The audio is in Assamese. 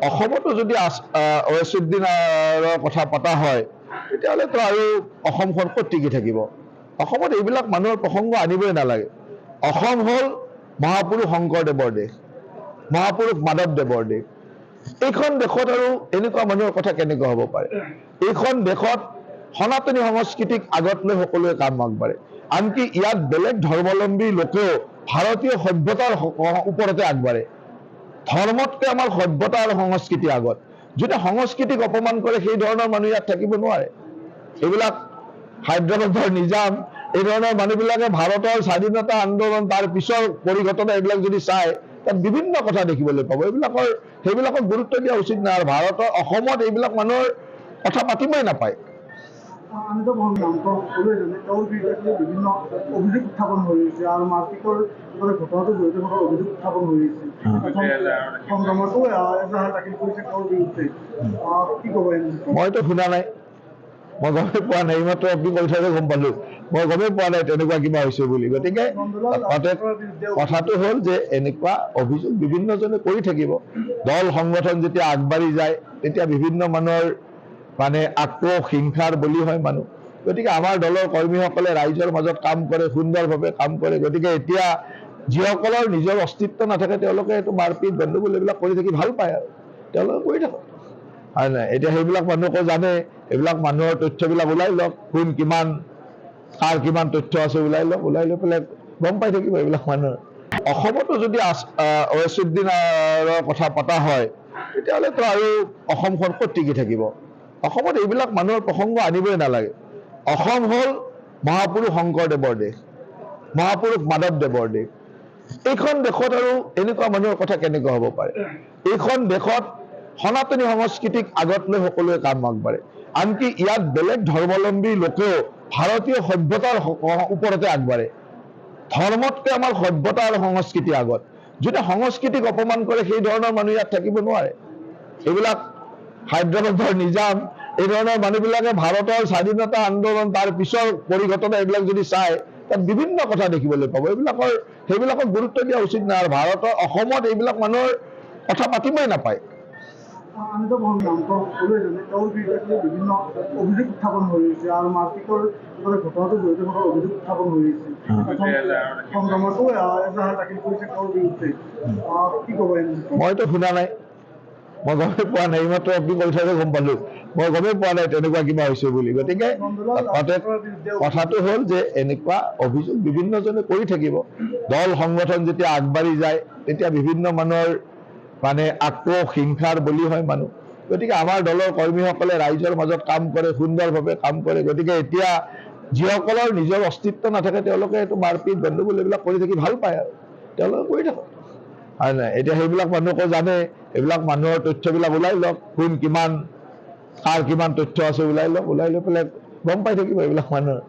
অসমতো যদি ঐশ্বুদ্দিনৰ কথা পতা হয় তেতিয়াহ'লেতো আৰু অসমখন ক'ত টিকি থাকিব। অসমত এইবিলাক মানুহৰ প্ৰসংগ আনিবই নালাগে। অসম হ'ল মহাপুৰুষ শংকৰদেৱৰ দেশ, মহাপুৰুষ মাধৱদেৱৰ দেশ। এইখন দেশত আৰু এনেকুৱা মানুহৰ কথা কেনেকুৱা হ'ব পাৰে। এইখন দেশত সনাতনী সংস্কৃতিক আগত লৈ সকলোৱে কাম আগবাঢ়ে। আনকি ইয়াত বেলেগ ধৰ্মাৱলম্বী লোকেও ভাৰতীয় সভ্যতাৰ ওপৰতে আগবাঢ়ে। ধৰ্মতকৈ আমাৰ সভ্যতা আৰু সংস্কৃতি আগত। যদি সংস্কৃতিক অপমান কৰে সেই ধৰণৰ মানুহ ইয়াত থাকিব নোৱাৰে। এইবিলাক হায়দৰাবাদৰ নিজাম, এই ধৰণৰ মানুহবিলাকে ভাৰতৰ স্বাধীনতা আন্দোলন তাৰ পিছৰ পৰিঘটনা এইবিলাক যদি চায় তাত বিভিন্ন কথা দেখিবলৈ পাব। সেইবিলাকক গুৰুত্ব দিয়া উচিত নহয়। আৰু ভাৰতৰ অসমত এইবিলাক মানুহৰ কথা পাতিবই নাপায়। আমিতো তেওঁৰ বিৰুদ্ধে বিভিন্ন অভিযোগ উত্থাপন হৈ আছে আৰু মাৰপিটৰ ঘটনাটো জড়িত থকাৰ অভিযোগ উত্থাপন হৈ আছে। সংগ্ৰামতো এজাহাৰ দাখিল কৰিছে তেওঁৰ বিৰুদ্ধে। কি ক'ব? মইতো শুনা নাই, মই গমেই পোৱা নাই। এইমাত্ৰ আপুনি কথাটো গম পালো, মই গমেই পোৱা নাই তেনেকুৱা কিবা হৈছে বুলি। গতিকে কথাটো হ'ল যে এনেকুৱা অভিযোগ বিভিন্নজনে কৰি থাকিব। দল সংগঠন যেতিয়া আগবাঢ়ি যায় তেতিয়া বিভিন্ন মানুহৰ আক্ৰোশ হিংসাৰ বলি হয় মানুহ। গতিকে আমাৰ দলৰ কৰ্মীসকলে ৰাইজৰ মাজত কাম কৰে, সুন্দৰভাৱে কাম কৰে। গতিকে এতিয়া যিসকলৰ নিজৰ অস্তিত্ব নাথাকে তেওঁলোকে এইটো মাৰপিট গণ্ডগোল এইবিলাক কৰি থাকি ভাল পায় আৰু তেওঁলোকে কৰি থাকক, হয় নাই। এতিয়া সেইবিলাক মানুহকো জানে, এইবিলাক মানুহৰ তথ্যবিলাক ওলাই লওক, কোন কিমান কাৰ কিমান তথ্য আছে ওলাই লওক, ওলাই লৈ পেলাই গম পাই থাকিব এইবিলাক মানুহৰ। অসমতো যদি ঐশ্বুদ্দিনৰ কথা পতা হয় তেতিয়াহ'লেতো আৰু অসমখন ক'ত টিকি থাকিব। অসমত এইবিলাক মানুহৰ প্ৰসংগ আনিবই নালাগে। অসম হ'ল মহাপুৰুষ শংকৰদেৱৰ দেশ, মহাপুৰুষ মাধৱদেৱৰ দেশ। এইখন দেশত আৰু এনেকুৱা মানুহৰ কথা কেনেকুৱা হ'ব পাৰে। এইখন দেশত সনাতনী সংস্কৃতিক আগত লৈ সকলোৱে কাম আগবাঢ়ে। আনকি ইয়াত বেলেগ ধৰ্মাৱলম্বী লোকেও ভাৰতীয় সভ্যতাৰ ওপৰতে আগবাঢ়ে। ধৰ্মতকৈ আমাৰ সভ্যতা আৰু সংস্কৃতি আগত। যদি সংস্কৃতিক অপমান কৰে সেই ধৰণৰ মানুহ ইয়াত থাকিব নোৱাৰে। এইবিলাক হায়দৰাবাদৰ নিজাম, এই ধৰণৰ মানুহবিলাকে ভাৰতৰ স্বাধীনতা আন্দোলন তাৰ পিছৰ পৰিঘটনা এইবিলাক যদি চায় তাত বিভিন্ন কথা দেখিবলৈ পাব। সেইবিলাকক গুৰুত্ব দিয়া উচিত নহয়। আৰু ভাৰতৰ অসমত এইবিলাক মানুহৰ কথা পাতিবই নাপায়। আমিতো তেওঁৰ বিৰুদ্ধে বিভিন্ন অভিযোগ উত্থাপন হৈ আছে আৰু মাৰপিটৰ ঘটনাটো জড়িত থকাৰ অভিযোগ উত্থাপন হৈ আছে। সংগ্ৰামতো এজাহাৰ দাখিল কৰিছে তেওঁৰ বিৰুদ্ধে। কি ক'ব? মইতো শুনা নাই, মই গমেই পোৱা নাই। এইমাত্ৰ আপুনি কথাটো গম পালো, মই গমেই পোৱা নাই তেনেকুৱা কিবা হৈছে বুলি। গতিকে কথাটো হ'ল যে এনেকুৱা অভিযোগ বিভিন্নজনে কৰি থাকিব। দল সংগঠন যেতিয়া আগবাঢ়ি যায় তেতিয়া বিভিন্ন মানুহৰ আক্ৰোশ হিংসাৰ বলি হয় মানুহ। গতিকে আমাৰ দলৰ কৰ্মীসকলে ৰাইজৰ মাজত কাম কৰে, সুন্দৰভাৱে কাম কৰে। গতিকে এতিয়া যিসকলৰ নিজৰ অস্তিত্ব নাথাকে তেওঁলোকে এইটো মাৰপিট গণ্ডগোল এইবিলাক কৰি থাকি ভাল পায় আৰু তেওঁলোকে কৰি থাকক, হয় নাই। এতিয়া সেইবিলাক মানুহকো জানে, এইবিলাক মানুহৰ তথ্যবিলাক ওলাই লওক, কোন কিমান কাৰ কিমান তথ্য আছে ওলাই লওক, ওলাই লৈ পেলাই গম পাই থাকিব এইবিলাক মানুহৰ।